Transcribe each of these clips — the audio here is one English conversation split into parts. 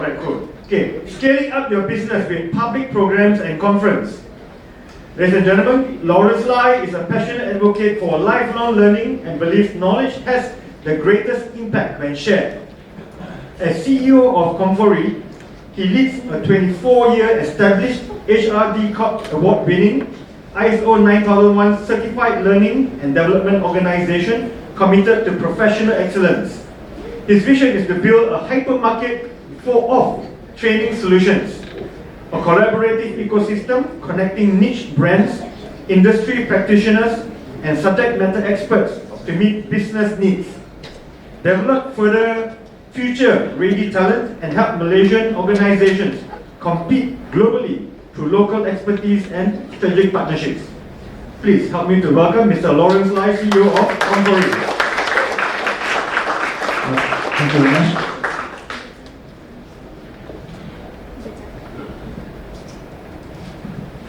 Right, cool. Okay, scaling up your business with public programs and conference. Ladies and gentlemen, Lawrence Lai is a passionate advocate for lifelong learning and believes knowledge has the greatest impact when shared. As CEO of Comfori, he leads a 24-year established HRD Corp award-winning ISO 9001 certified learning and development organization committed to professional excellence. His vision is to build a hypermarket of training solutions, a collaborative ecosystem connecting niche brands, industry practitioners, and subject matter experts to meet business needs. Develop further future-ready talent and help Malaysian organizations compete globally through local expertise and strategic partnerships. Please help me to welcome Mr. Lawrence Lai, CEO of Comfori. Thank you very much.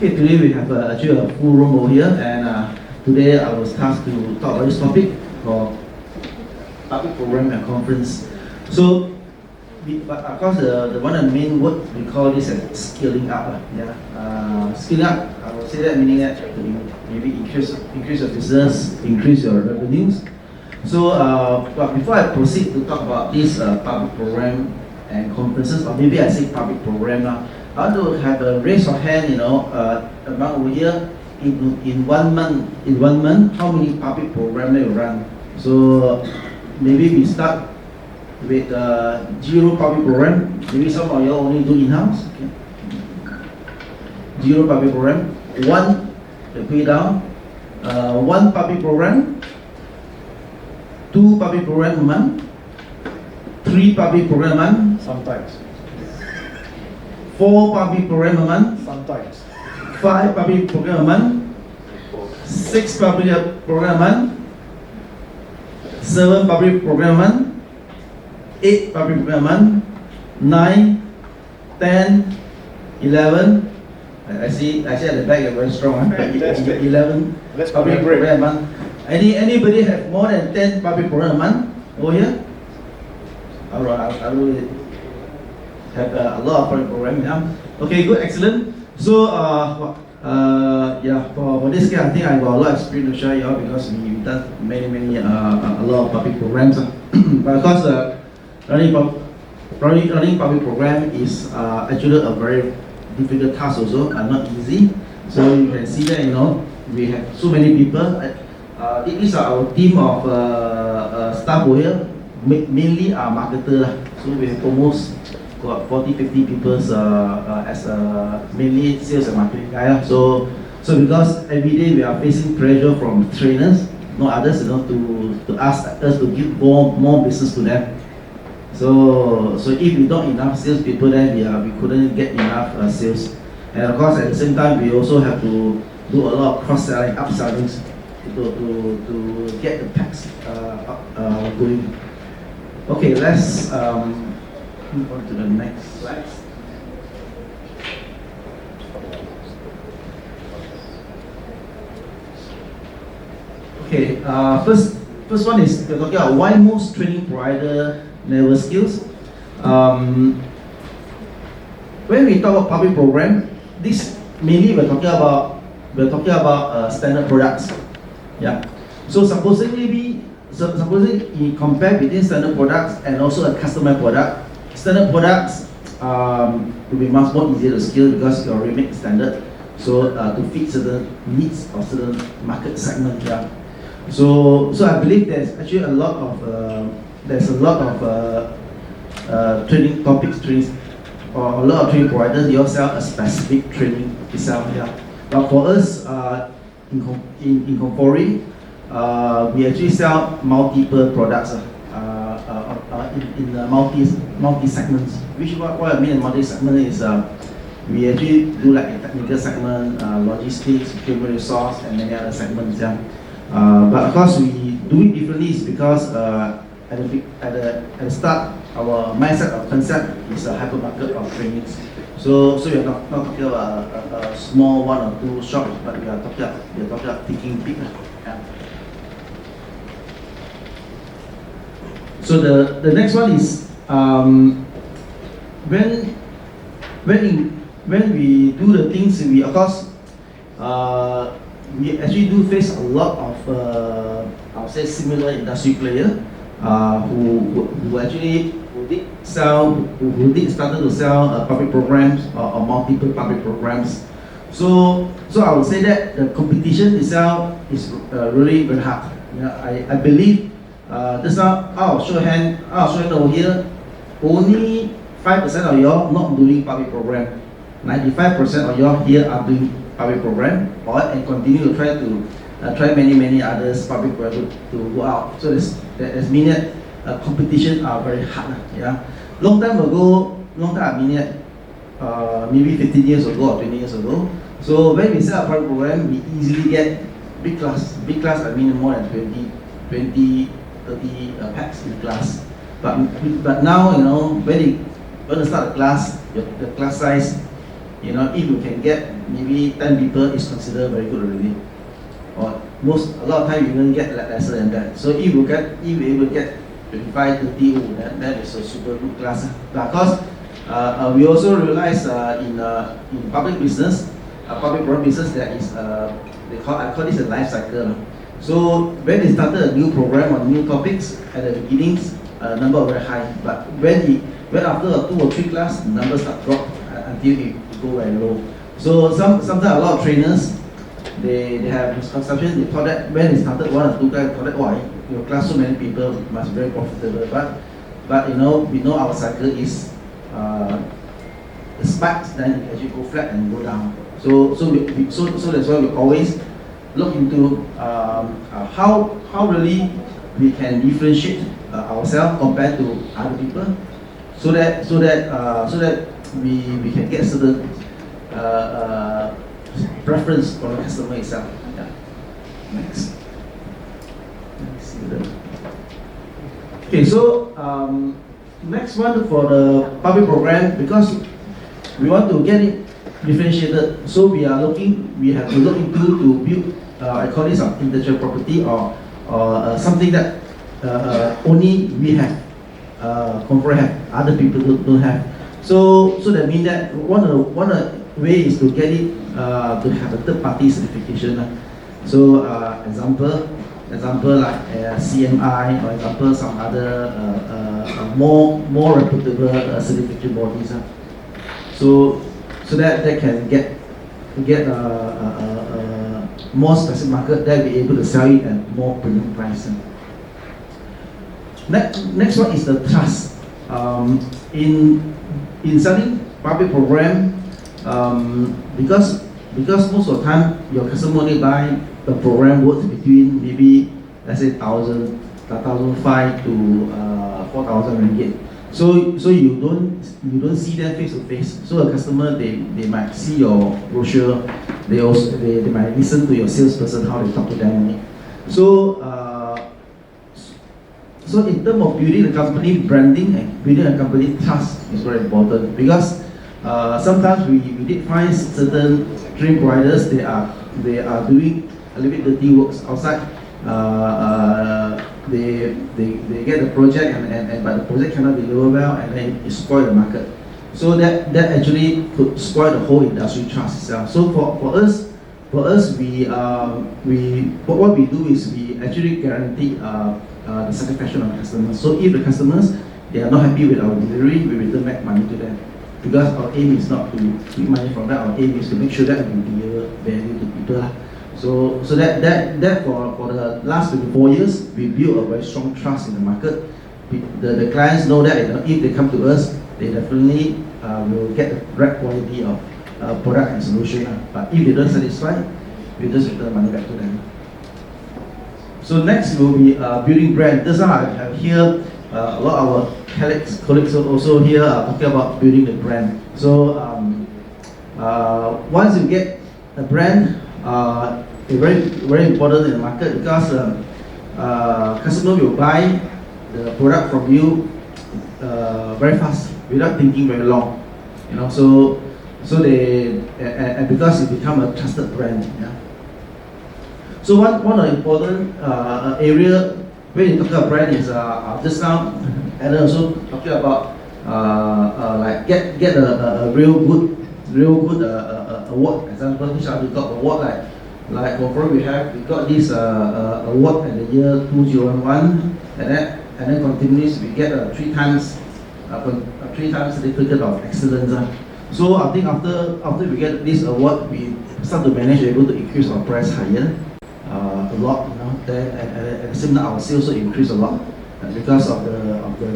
Okay, today we have actually a full room over here, and today I was tasked to talk about this topic for public program and conference. So, but of course, the one of the main words we call this as scaling up. Scaling up, I would say that meaning that maybe increase your business, increase your revenues. So, but before I proceed to talk about this public program and conferences, or maybe I say public program I want to have a raise of hand, among over here in 1 month. In 1 month, how many public programs you run? So maybe we start with 0 public program. Maybe some of you only do in-house. Okay. 0 public program. 1, you put it down. 1 public program. 2 public program a month. 3 public program a month. Sometimes. 4 public program a month. Sometimes. 5 public program a month. 6 public program a month. 7 public program a month. 8 public program a month. 9, 10, 11. I see at the back you're very strong. 11 public program a month. Anybody have more than 10 public program a month over here? Alright, I will have a lot of public program. Okay, good, excellent. So for this case, I think I got a lot of experience to share you all because we've done many a lot of public programs. But of course, running public program is actually a very difficult task also, and not easy. So you can see that we have so many people. These are our team of staff over here, mainly our marketer. So we have almost got 40-50 people as mainly sales and marketing guy. So because every day we are facing pressure from trainers, no others, to ask us to give more business to them. So if we don't enough sales people, then we couldn't get enough sales. And of course, at the same time, we also have to do a lot of cross-selling, upselling to get the packs going. Okay, let's move on to the next slide. Okay, first one is we're talking about why most training provider never skills. When we talk about public program, this mainly we're talking about standard products. Yeah. So supposedly you compare between standard products and also a customer product. Standard products will be much more easier to scale because you already make standard. So to fit certain needs of certain market segment. Yeah. So I believe there's actually a lot of training topics, or a lot of training providers. They all sell a specific training itself. Yeah. But for us in Comfori, we actually sell multiple products in multi segments. Which what I mean in multi segment is we actually do like a technical segment, logistics, human resource, and many other segments. Yeah. But of course we do it differently is because at the start our mindset or concept is a hypermarket of trainings. So you're not talking about a small 1 or 2 shops, but we are talking about thinking big. Yeah. So the next one is when when we do the things, we of course we actually do face a lot of I would say similar industry player who actually who did started to sell public programs or multiple public programs. So I would say that the competition itself is really very hard. Yeah, I believe just now I'll show hand over here. Only 5% of y'all not doing public program. 95% of y'all here are doing public program and continue to try many others public program to go out. So that's mean that competition are very hard. Yeah, long time I mean that maybe 15 years ago or 20 years ago. So when we set up a program, we easily get big class. Big class, I mean more than 20, 30 packs in class. But now, you know, when you want to start a class, the class size, you know, if you can get maybe 10 people, is considered very good already. Or a lot of time you don't get lesser than that. So if you able to get 25, 30, that is a super good class. Because we also realize in public business, public program business, there is I call this a life cycle. So when they started a new program or new topics at the beginnings, number are very high. But when after 2 or 3 class, the numbers start drop until it go very low. So sometimes a lot of trainers they have misconceptions. They thought that when they started 1 or 2 guys, they thought that why your class so many people must be very profitable. But you know, we know our cycle is the spikes, then it actually go flat and go down. So that's why we always look into how really we can differentiate ourselves compared to other people, so that we can get certain preference for the customer itself. Yeah. Next. Okay, so next one for the public program, because we want to get it differentiated, so we have to look into to build I call this intellectual property or something that only we have, Confer have, other people don't have. So that means that one of the way is to get it to have a third party certification. So example like CMI, or example some other more reputable certification bodies. So that they can get more specific market, they'll be able to sell it at more premium price. Next one is the trust. In selling public program, because most of the time your customer only buy the program worth between maybe let's say 1,500 to 4,000 ringgit. So you don't see them face to face. So a customer they might see your brochure, they might listen to your salesperson how they talk to them. So in terms of building a company branding and building a company trust is very important, because sometimes we did find certain training providers they are doing a little bit dirty works outside. They get the project and but the project cannot deliver well, and then it spoil the market. So that actually could spoil the whole industry trust itself. So for us we what we do is we actually guarantee the satisfaction of the customers. So if the customers they are not happy with our delivery, we return back money to them, because our aim is not to keep money from that. Our aim is to make sure that we deliver value to people. So that for the last 24 years, we built a very strong trust in the market. The clients know that if they come to us, they definitely will get the right quality of product and solution. But if they don't satisfy, we just return money back to them. So next will be building brand. This one I have here a lot of our colleagues also here talking about building the brand. So once you get a brand, it's very important in the market, because customer will buy the product from you very fast without thinking very long. You know, so they and because it become a trusted brand. Yeah. So one of the important area when you talk about brand is just now Alan also talking about like get a real good award. Example, which are we got award like overall we got this award in the year 2011, and then continuously we get three times certificate of excellence. So I think after we get this award, we start to manage able to increase our price higher a lot, you know. Then at the same time our sales also increase a lot because of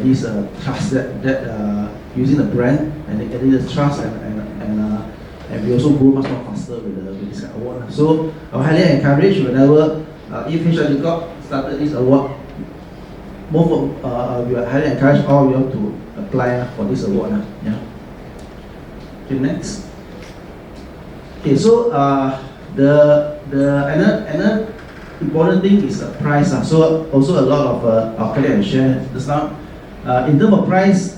this trust that using the brand and getting this trust and we also grow much more faster with this kind of award. So I highly encourage whenever if HRD started this award, we highly encourage all of you to apply for this award. Yeah. Okay, next. Okay, so the another important thing is the price. So also a lot of our colleagues share just now. In terms of price,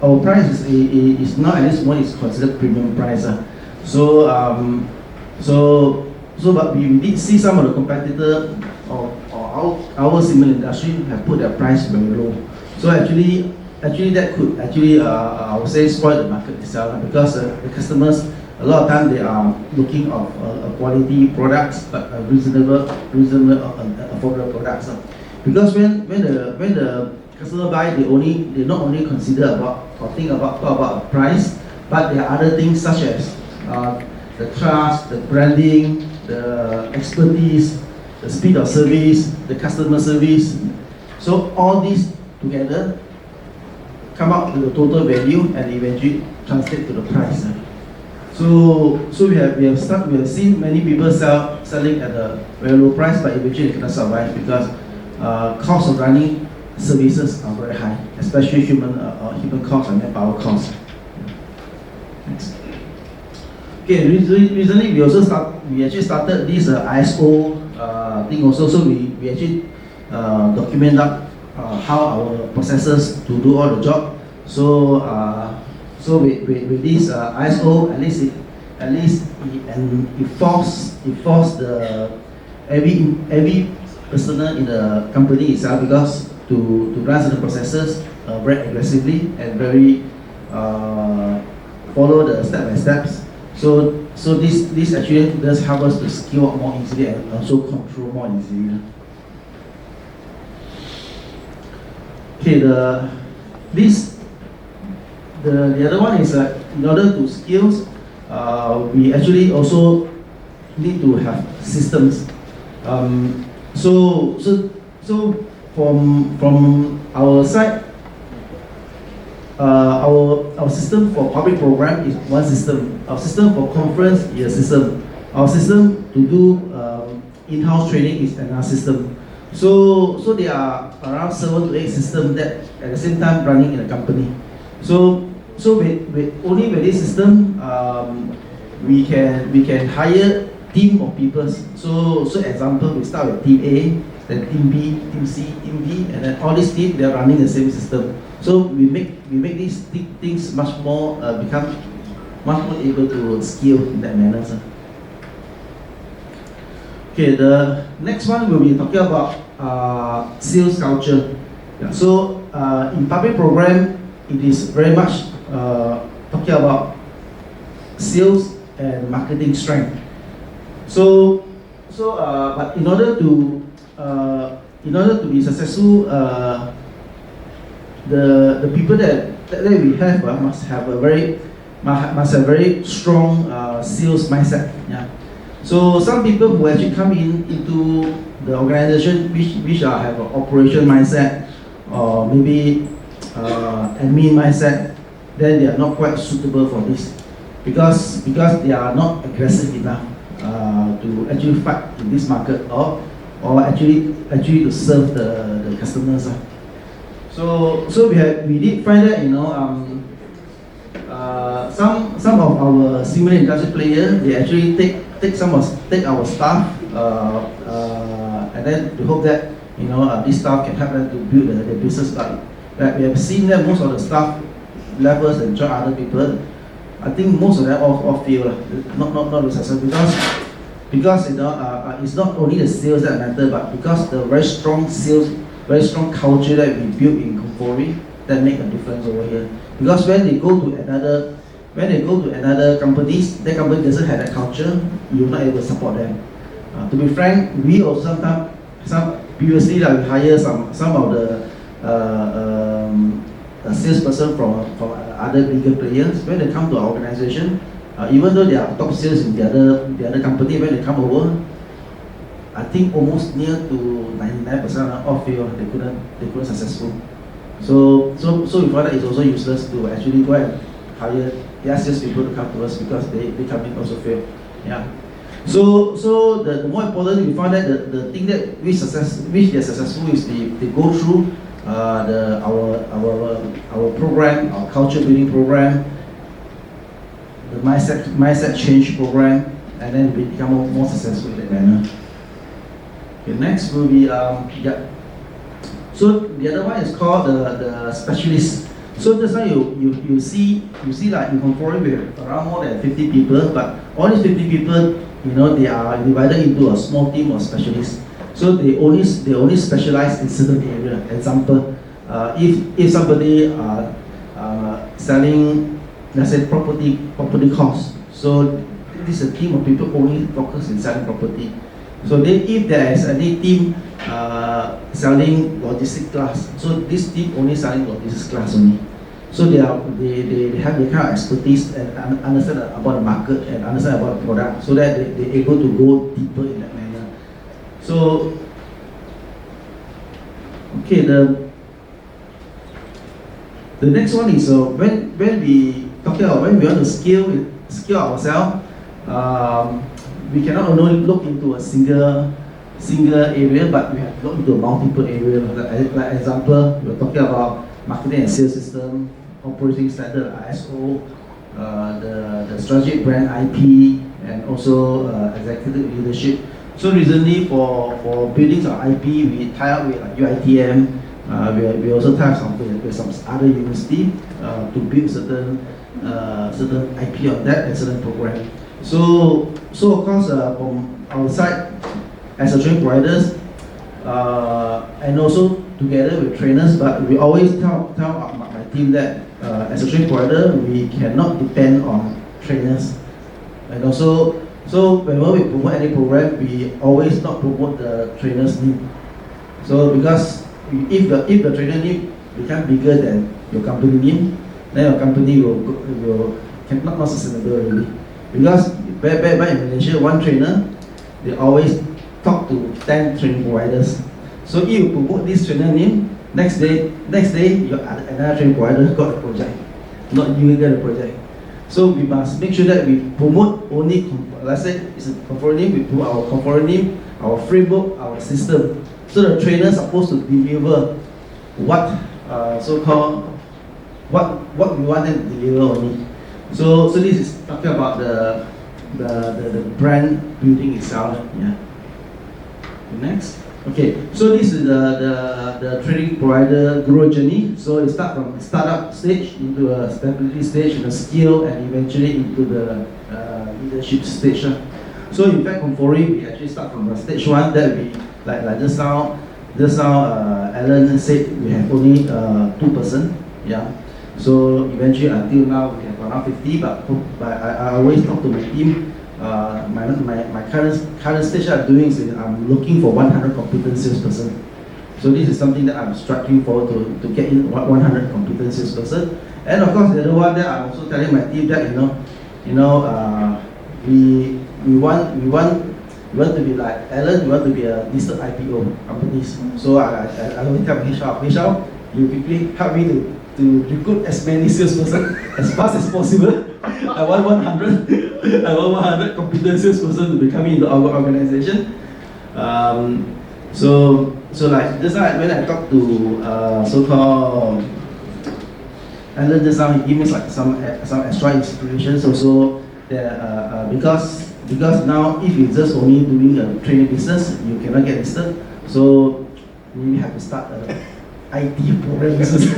our price is not at this moment is considered premium price. But we did see some of the competitors or our similar industry have put their price very low. So actually that could I would say spoil the market itself, because the customers a lot of time they are looking of quality products but reasonable affordable products. Because when the customer buy, they not only consider about or talk about price, but there are other things such as the trust, the branding, the expertise, the speed of service, the customer service. So all these together come up with the total value and eventually translate to the price. So we have seen many people selling at a very low price, but eventually they cannot survive because cost of running services are very high, especially human costs and manpower costs. Next. Okay, recently we actually started this ISO thing also. So we actually document up how our processes to do all the job. So with this ISO, at least it force the every personnel in the company itself because to run the processes very aggressively and very follow the step by steps. So this actually does help us to scale up more easily and also control more easily. Okay, the other one is in order to scale, we actually also need to have systems. So from our side, our system for public program is one system. Our system for conference is a system. Our system to do in-house training is another system. So there are around 7 to 8 systems that at the same time running in a company. So with this system, we can hire team of people. So example, we start with team A, then team B, team C, team D, and then all these teams, they are running the same system. So we make these things much more become much more able to scale in that manner. Okay, the next one we'll be talking about sales culture. Yeah, so in public program, it is very much talking about sales and marketing strength. But in order to be successful, the people that we have must have very strong sales mindset. Yeah. So some people who actually come into the organization which have an operation mindset or maybe admin mindset, then they are not quite suitable for this because they are not aggressive enough to actually fight in this market or actually to serve the customers. So we did find that some of our similar industry players, they actually take our staff and then to hope that this staff can help them to build the business. But we have seen that most of the staff levels and join other people. I think most of them all fail, not successful because it's not only the sales that matter, but because the very strong sales very strong culture that we built in Komfori that make a difference over here. Because when they go to another companies, that company doesn't have that culture, you're not able to support them. To be frank, we also sometimes, previously we hire some of the salesperson from other bigger players. When they come to our organization, even though they are top sales in the other company, when they come over, I think almost near to 99% of fail. They couldn't successful. So we find that it's also useless to actually go and hire their sales people to come to us because they come in also fail. Yeah. So the more important, we find that the thing that which they are successful is they go through our program, our culture building program, the mindset change program, and then we become more successful in that manner. Okay, next will be So the other one is called the specialist. So just now you see like in Komfori we have around more than 50 people, but all these 50 people, they are divided into a small team of specialists. So they only specialize in certain area. Example, if somebody selling, let's say property costs, so this is a team of people only focus in selling property. So if there is any team selling logistics class, so this team only selling logistics class only. So they have the kind of expertise and understand about the market and understand about the product, so that they're able to go deeper in that manner. So okay, the next one is when we talking about when we want to scale ourselves, we cannot only look into a single area, but we have to look into multiple areas. Like example, we're talking about marketing and sales system, operating standard ISO, the strategic brand IP, and also executive leadership. So recently for building our IP, we tie up with like UiTM. We also tie up with some other university to build certain IP on that and certain program. So of course from our side as a training providers, and also together with trainers, but we always tell my team that as a training provider, we cannot depend on trainers. And also, so whenever we promote any program, we always not promote the trainer's need. So because if the trainer need become bigger than your company need, then your company will not sustainable really. Because back in Malaysia, one trainer, they always talk to 10 training providers. So if you promote this trainer name, next day another training provider got a project, not you get a project. So we must make sure that we promote only, let's say it's a Komfori name, we promote our Komfori name, our framework, our system. So the trainer is supposed to deliver what what we want them to deliver only. So this is talking about the brand building itself. Yeah. Next. Okay, so this is the training provider growth journey. So it starts from startup stage into a stability stage, and a skill, and eventually into the leadership stage. So in fact, Komfori, we actually start from the stage one that we like just now Alan said we have only 2%. Yeah. So eventually until now we have around 50, but I always talk to my team. My current stage I'm doing is I'm looking for 100 competent salesperson. So this is something that I'm striving for to get in 100 competent salesperson. And of course the other one that I'm also telling my team that we want to be like Alan. We want to be a listed IPO companies. So I always tell HR, you quickly help me to recruit as many salesperson as fast as possible. I want 100 competent salesperson to be coming into our organization. So like just like when I talk to so-called Alan just now, he gave me like some extra inspirations also that because now if you just only doing a training business, you cannot get listed. So we have to start IT program business.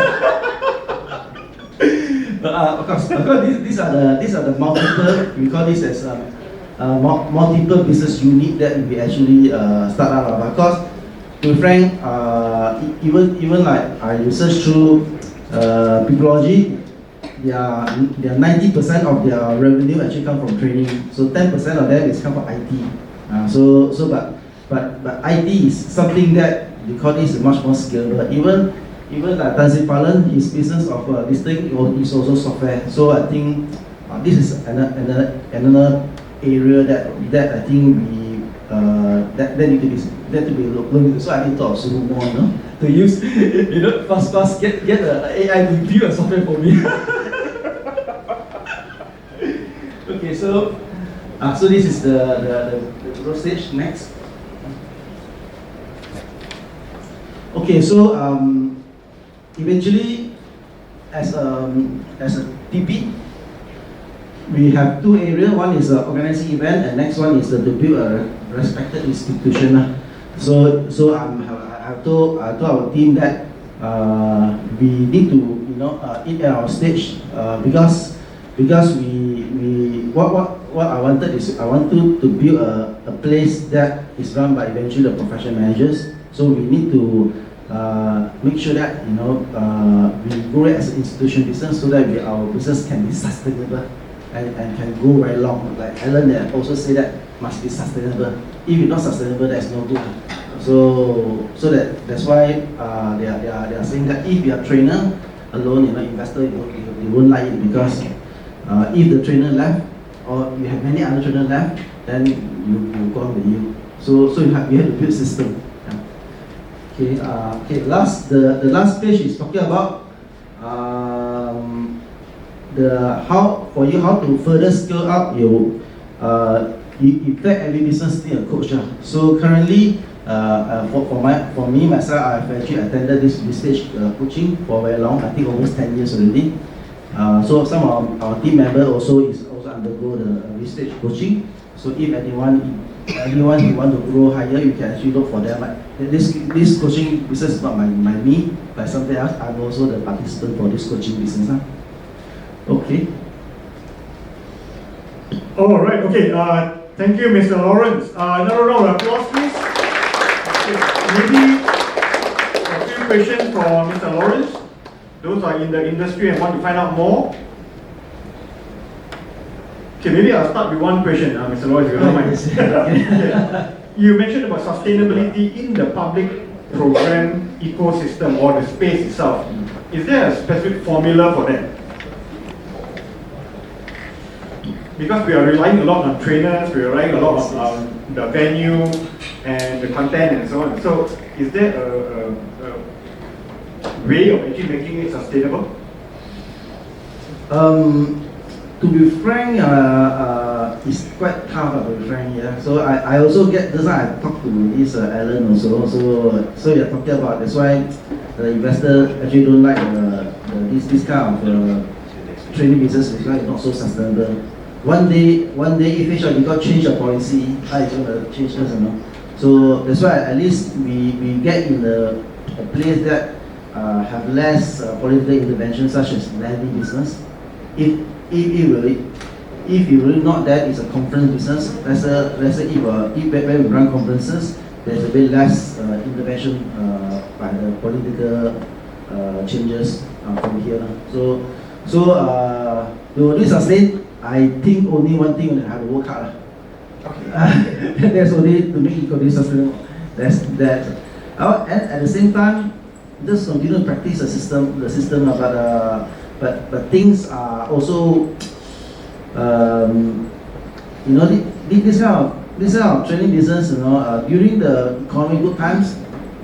Of course, these are the multiple. We call this as multiple business unit that we actually start out of. Because to be frank, even like I research through Peopleology, their 90% of their revenue actually come from training. So 10% of them is come from IT. But IT is something that because this is much more scalable. Even like Tan Sri Palan, his business of this thing is also software. So I think this is another area that I think we that need to be looked into. So I need to talk to more, to use fast get the AI to build a software for me. Okay, so this is the growth stage. Next. Okay, so eventually, as a TP, we have two areas. One is organizing event, and next one is to build a respected institution. So I told our team that we need to eat at our stage because what I wanted is I wanted to build a place that is run by eventually the professional managers. So we need to make sure that we grow it as an institution business so that our business can be sustainable and can go very long. Like Alan also say that must be sustainable. If it's not sustainable, that's no good. So that's why they are saying that if you are trainer alone, investor they won't like it because if the trainer left or you have many other trainers left, then you go on with you. So you have to build system. Okay. The last page is talking about how to further scale up your effect every business need a coach. So currently, for me myself, I've actually attended this stage coaching for very long. I think almost 10 years already. So some of our team members also undergo the stage coaching. So if anyone who want to grow higher, you can actually look for them. Like this coaching business is not my me, but something else. I'm also the participant for this coaching business. Okay. All right. Okay. Thank you, Mr. Lawrence. Another round of applause, please. Okay. Maybe a few questions for Mr. Lawrence. Those are in the industry and want to find out more. Okay, maybe I'll start with one question, Mr. Lawrence, if you don't mind. Okay. You mentioned about sustainability in the public program ecosystem or the space itself. Is there a specific formula for that? Because we are relying a lot on trainers, we are relying a lot on the venue and the content and so on. So, is there a way of actually making it sustainable? To be frank, it's quite tough. To be frank, yeah. So I also get this. I talked to this Alan also. So you're talking about that's why the investor actually don't like this kind of training business because it's not so sustainable. One day, if HR got change the policy, how is going to change this, So that's why at least we get in a place that have less political intervention, such as lending business. If you really not that, it's a conference business. Let's say if when we run conferences, there's a bit less intervention by the political changes from here. So to this sustain, I think only one thing we have to work hard. Okay. That's only to make it sustainable. That's that. And at the same time, just continue to practice the system, but things are also, this kind of training business, during the economic good times,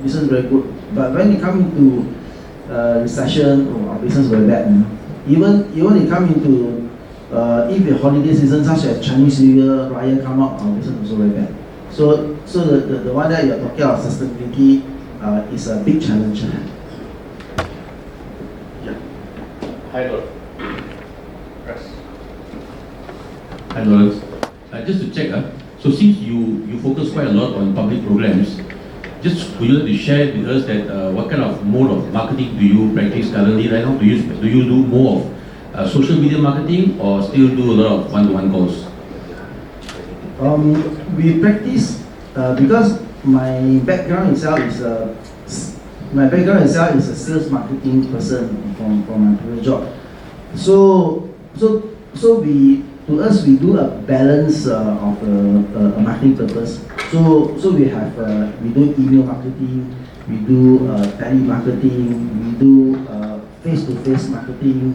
business is very good. But when you come into recession, our business is very bad. Even it come into if the holiday season such as Chinese New Year, Raya come up, our business is also very bad. So the one that you're talking about sustainability is a big challenge. Hi, Lawrence. Hi, Lawrence. Just to check, so since you focus quite a lot on public programs, just would you like to share with us that what kind of mode of marketing do you practice currently right now? Do you do more of social media marketing or still do a lot of one-to-one calls? We practice because my background itself is my background itself is a sales marketing person from my previous job. So we, to us, we do a balance of a marketing purpose. So we have we do email marketing, we do telemarketing, we do face-to-face marketing,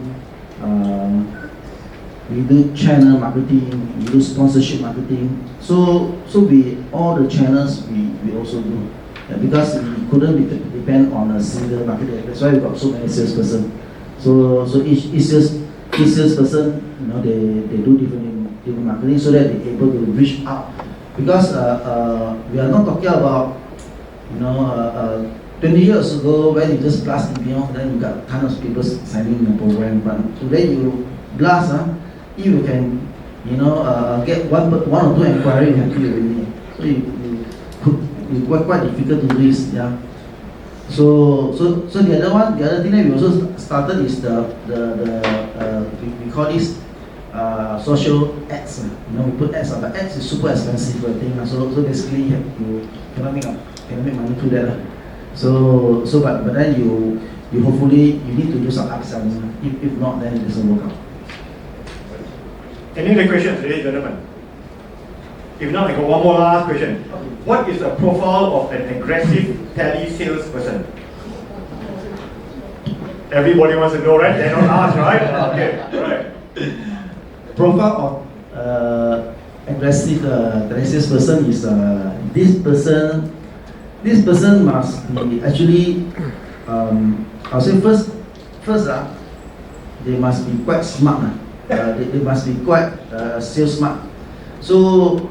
we do channel marketing, we do sponsorship marketing. So we, all the channels we also do. Because we couldn't depend on a single marketer. That's why we got so many salesperson. So each salesperson, you know, they do different marketing so that they're able to reach out. Because we are not talking about, you know, 20 years ago when you just blast email, then you got tons of people signing the program. But today you blast, if you can, you know, get one or two inquiries, you happy already. So it's quite difficult to do this, yeah. So the other thing that we also started is we call this social ads. You know, we put ads, but ads is super expensive, I think. So basically you cannot make money through that. But then you hopefully you need to do some upselling. If not, then it doesn't work out. Any other questions, ladies and gentlemen? If not, I got one more last question. What is the profile of an aggressive tele salesperson? Everybody wants to know, right? They don't ask, right? Okay, right. Profile of aggressive tele salesperson is this person must be actually I'll say first they must be quite smart. They must be quite sales smart. So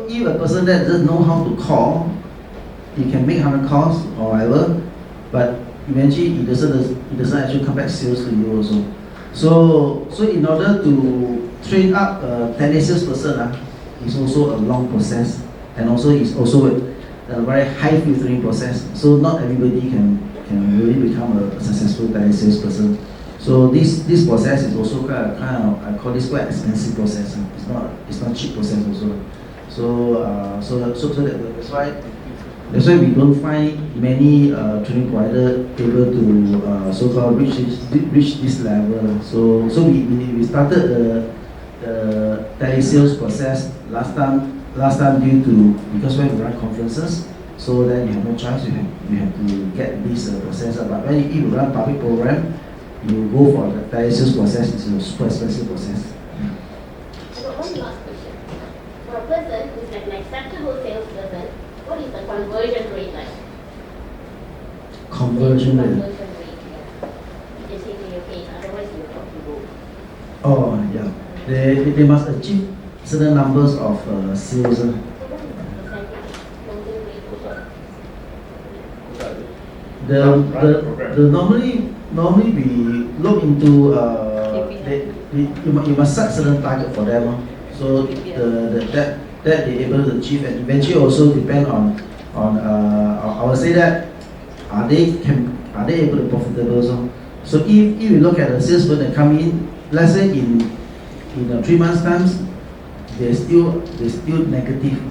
if a person that doesn't know how to call, he can make 100 calls or whatever, but eventually he doesn't actually come back sales to you also. So in order to train up a tele salesperson, it's also a long process, and also it's also a very high filtering process. So not everybody can really become a successful tele salesperson. So this process is also kind of I call this quite expensive process. It's not cheap process also. So that's why we don't find many training provider able to so-called reach this level. So we started the telesales process last time because when we run conferences, so then you have no choice. You have to get this process. But when you run public program, you go for the telesales process. It's a super expensive process. I got one last question. For a person who's like an acceptable salesperson, what is the conversion rate like? Conversion rate. Conversion rate, yeah. You just say to your case, otherwise you will have to go. Oh yeah. They must achieve certain numbers of sales. So what is the percentage closing rate? The normally we look into you must set certain target for them. So that they're able to achieve, and eventually also depend on I would say that are they able to profitable also. So if you look at the salesperson that come in, let's say in 3 months times, they're still negative,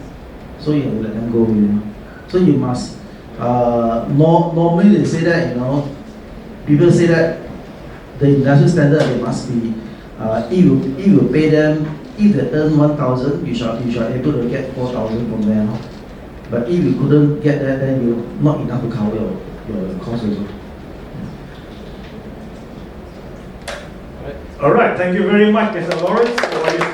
so you have to let them go, you know. So you must normally they say that, you know, people say that the industry standard, they must be if you pay them, if they earn 1,000, you shall able to get 4,000 from them. But if you couldn't get that, then you're not enough to cover your costs also. Alright, thank you very much, Mr. Lawrence, for this